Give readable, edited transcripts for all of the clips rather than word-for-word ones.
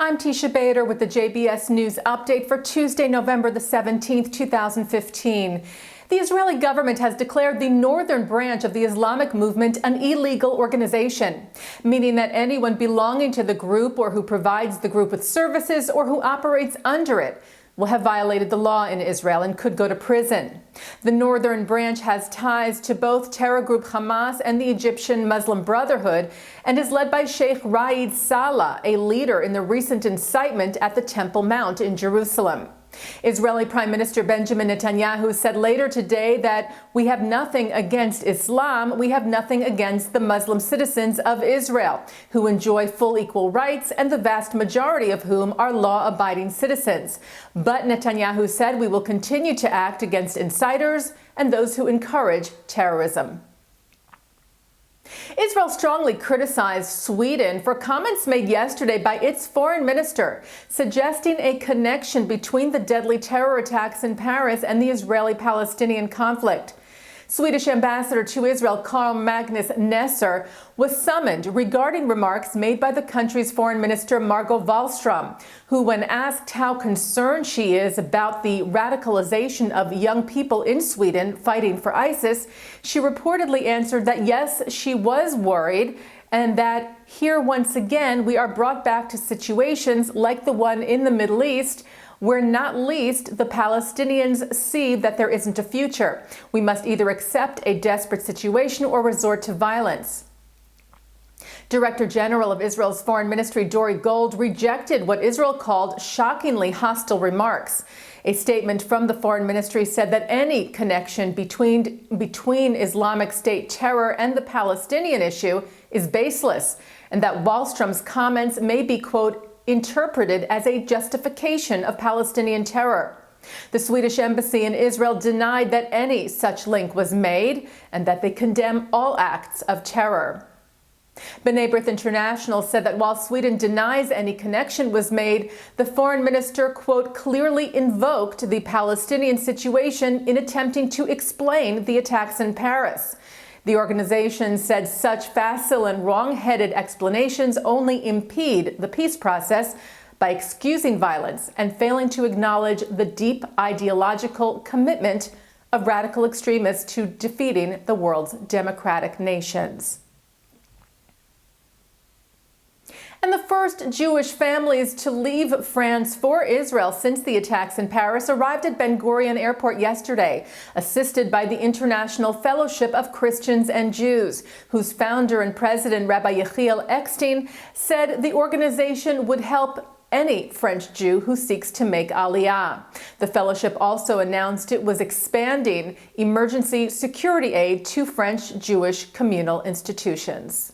I'm Teisha Bader with the JBS News Update for Tuesday, November the 17th, 2015. The Israeli government has declared the northern branch of the Islamic movement an illegal organization, meaning that anyone belonging to the group or who provides the group with services or who operates under it will have violated the law in Israel and could go to prison. The northern branch has ties to both terror group Hamas and the Egyptian Muslim Brotherhood and is led by Sheikh Raed Salah, a leader in the recent incitement at the Temple Mount in Jerusalem. Israeli Prime Minister Benjamin Netanyahu said later today that we have nothing against Islam, we have nothing against the Muslim citizens of Israel, who enjoy full equal rights and the vast majority of whom are law-abiding citizens. But Netanyahu said we will continue to act against insiders and those who encourage terrorism. Israel strongly criticized Sweden for comments made yesterday by its foreign minister, suggesting a connection between the deadly terror attacks in Paris and the Israeli-Palestinian conflict. Swedish ambassador to Israel Carl Magnus Nesser was summoned regarding remarks made by the country's foreign minister Margot Wallström, who, when asked how concerned she is about the radicalization of young people in Sweden fighting for ISIS, she reportedly answered that yes, she was worried, and that here once again we are brought back to situations like the one in the Middle East, where not least the Palestinians see that there isn't a future. We must either accept a desperate situation or resort to violence. Director General of Israel's Foreign Ministry Dori Gold rejected what Israel called shockingly hostile remarks. A statement from the Foreign Ministry said that any connection between Islamic State terror and the Palestinian issue is baseless, and that Wallström's comments may be, quote, interpreted as a justification of Palestinian terror. The Swedish embassy in Israel denied that any such link was made and that they condemn all acts of terror. B'nai B'rith International said that while Sweden denies any connection was made, the foreign minister, quote, clearly invoked the Palestinian situation in attempting to explain the attacks in Paris. The organization said such facile and wrong-headed explanations only impede the peace process by excusing violence and failing to acknowledge the deep ideological commitment of radical extremists to defeating the world's democratic nations. And the first Jewish families to leave France for Israel since the attacks in Paris arrived at Ben Gurion Airport yesterday, assisted by the International Fellowship of Christians and Jews, whose founder and president, Rabbi Yechiel Eckstein, said the organization would help any French Jew who seeks to make Aliyah. The fellowship also announced it was expanding emergency security aid to French Jewish communal institutions.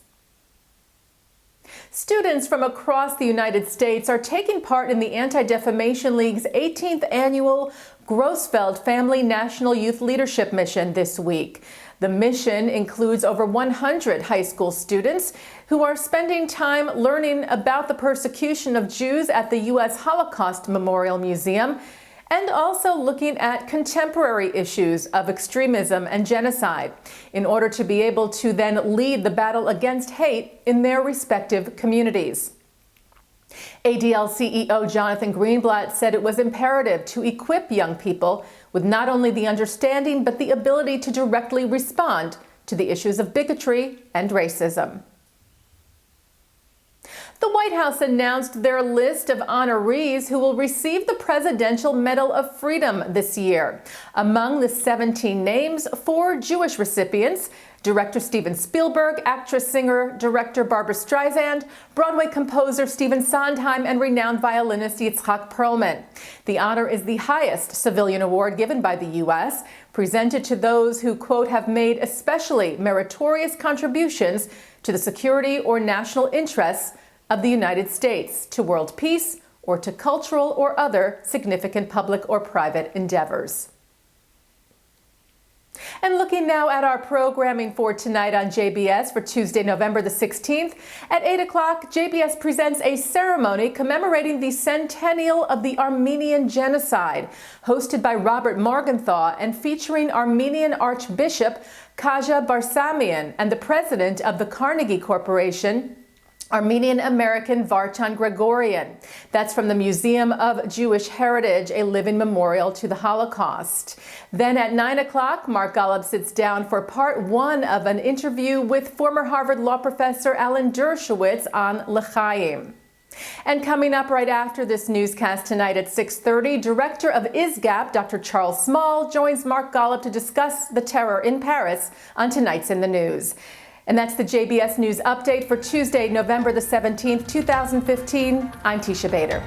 Students from across the United States are taking part in the Anti-Defamation League's 18th annual Grossfeld Family National Youth Leadership Mission this week. The mission includes over 100 high school students who are spending time learning about the persecution of Jews at the U.S. Holocaust Memorial Museum and also looking at contemporary issues of extremism and genocide in order to be able to then lead the battle against hate in their respective communities. ADL CEO Jonathan Greenblatt said it was imperative to equip young people with not only the understanding but the ability to directly respond to the issues of bigotry and racism. The White House announced their list of honorees who will receive the Presidential Medal of Freedom this year. Among the 17 names, 4 Jewish recipients: director Steven Spielberg, actress, singer, director Barbra Streisand, Broadway composer Stephen Sondheim, and renowned violinist Yitzhak Perlman. The honor is the highest civilian award given by the U.S., presented to those who, quote, have made especially meritorious contributions to the security or national interests of the United States, to world peace, or to cultural or other significant public or private endeavors. And looking now at our programming for tonight on JBS for Tuesday, November the 16th, at 8 o'clock, JBS presents a ceremony commemorating the centennial of the Armenian genocide, hosted by Robert Morgenthau and featuring Armenian Archbishop Kaja Barsamian and the president of the Carnegie Corporation, Armenian American Varchan Gregorian. That's from the Museum of Jewish Heritage, a living memorial to the Holocaust. Then at 9 o'clock, Mark Golub sits down for part one of an interview with former Harvard law professor Alan Dershowitz on L'chaim. And coming up right after this newscast tonight at 6:30, Director of ISGAP, Dr. Charles Small, joins Mark Golub to discuss the terror in Paris on Tonight's in the News. And that's the JBS News Update for Tuesday, November the 17th, 2015. I'm Teisha Bader.